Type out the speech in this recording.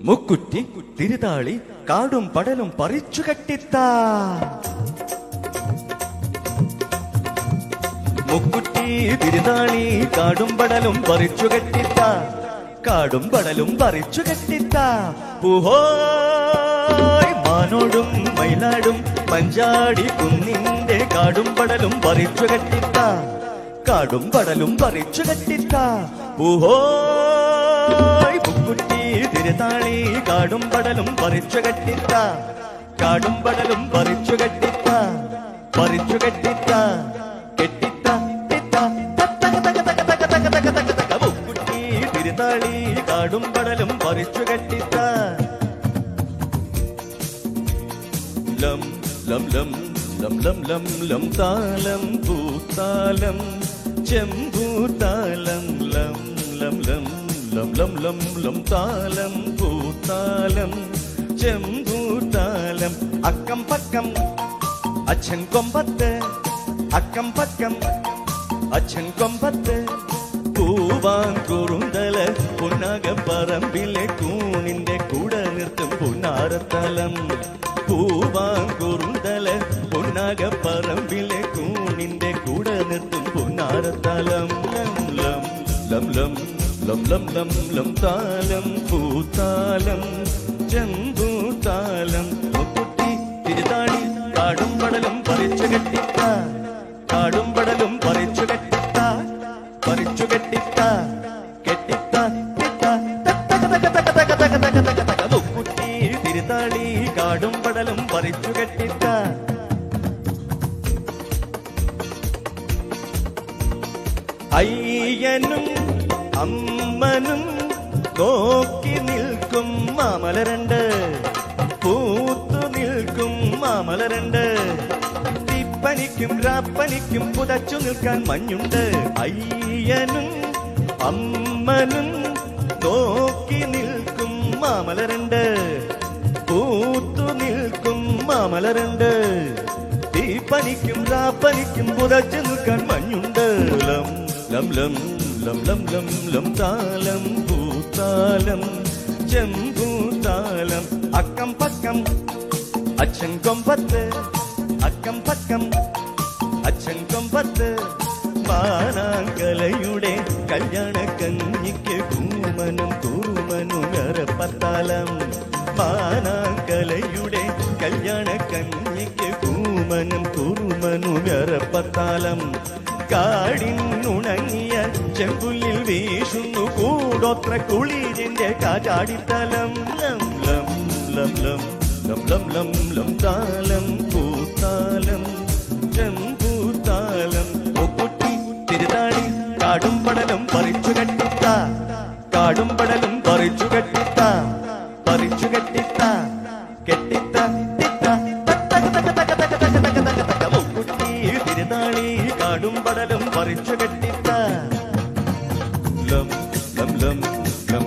മുക്കുറ്റി തിരുതാളി കാടും പടലും പറിച്ചു കെട്ടിത്ത മുക്കുറ്റി തിരുതാളി കാടും പടലും പറിച്ചു കെട്ടിത്ത കാടും പടലും പറിച്ചു കെട്ടിത്ത പൂഹോയ് മാനോടും മയിലാടും പഞ്ചാടി കുന്നിന്റെ കാടും പടലും പറിച്ചു കെട്ടിത്ത കാടും പടലും പറിച്ചു കെട്ടിത്ത പൂഹോയ് മുക്കുറ്റി തിരുതാളി കാടും പടലും പറിച്ചു കെട്ടിത്ത കാടും പടലും പറിച്ചു കെട്ടിത്ത പറിച്ചു കെട്ടിത്ത കെട്ടിത്ത മുക്കുറ്റി തിരുതാളി കാടും പടലും പറിച്ചു കെട്ടിത്ത ലം ലം ലം ലം ലം ലം ലം താലം പൂത്താലം ചെമ്പൂത്താലം ലം ലം ലം ലം ലം ലം ലം താലം പൂത്താലം ചെമ്പൂത്താലം അക്കം പക്കം അച്ഛൻ കൊമ്പത്ത് അക്കം പക്കം അച്ഛൻ കൊമ്പത്ത് പൂവാങ്കുറുന്തല പുന്നകപ്പറമ്പിലെ കൂണിന്റെ കൂടെ നിർത്തും പുന്നാരത്തലം പൂവാങ്കുറുന്തല പുന്നകപ്പറമ്പിലെ കൂണിന്റെ കൂടെ നിർത്തും പുന്നാരത്തലം ലം ലം ലം ലം ലം ലം ലം താലം പൂത്താലം ചെമ്പൂത്താലം മുക്കുറ്റി തിരുതാളി കാടും പടലും പറിച്ചു കെട്ടിത്ത കാടും പടലും പറിച്ചു കെട്ടിത്ത പറിച്ചു കെട്ടിത്ത കെട്ടിത്ത മുക്കുറ്റി തിരുതാളി കാടും പടലും പറിച്ചു കെട്ടിത്ത അയ്യനും അമ്മനും നോക്കി നിൽക്കും മാമലരണ്ട് പൂത്തു നിൽക്കും മാമലരണ്ട് തീപ്പനിക്കും രാപ്പനിക്കും പുതച്ചു നിൽക്കാൻ മഞ്ഞുണ്ട് അയ്യനും അമ്മനും നോക്കി നിൽക്കും മാമലരണ്ട് പൂത്തു നിൽക്കും മാമലരണ്ട് തീപ്പനിക്കും രാപ്പനിക്കും പുതച്ചു നിൽക്കാൻ മഞ്ഞുണ്ട് ലം ലം ലം ലം ലം ലം ലം താലം പൂത്താലം ചെമ്പൂത്താലം അക്കം പക്കം അച്ഛൻ കൊമ്പത്ത് അക്കം പക്കം അച്ഛൻ കൊമ്പത്ത് മാനാങ്കലയുടെ കല്യാണ കഞ്ഞിക്ക് കൂമനും കൂമനും അരപ്പത്താലം മാനാങ്കലയുടെ കല്യാണ കഞ്ഞിക്ക് കൂമനും കൂമനും അരപ്പത്താലം കാടിനുണങ്ങിയ ചെമ്പുല്ലിൽ വീശുന്നു കൂടോത്ര കുളിരിന്റെ കാറ്റാടിത്തലം ലം ലം ലം ലം ലം ലം ലം ലം താലം പൂത്താലം ചെമ്പൂത്താലം മുക്കുറ്റി തിരുതാളി കാടും പടലും പറിച്ചു കെട്ടിത്ത കാടും പടലും പറിച്ചു കെട്ടിത്ത പറിച്ചു കെട്ടിത്ത കെട്ടിത്ത മുക്കുറ്റി തിരുതാളി കാടും പടലും പറിച്ചു കെട്ടിത്ത ലം ലം ലം ലം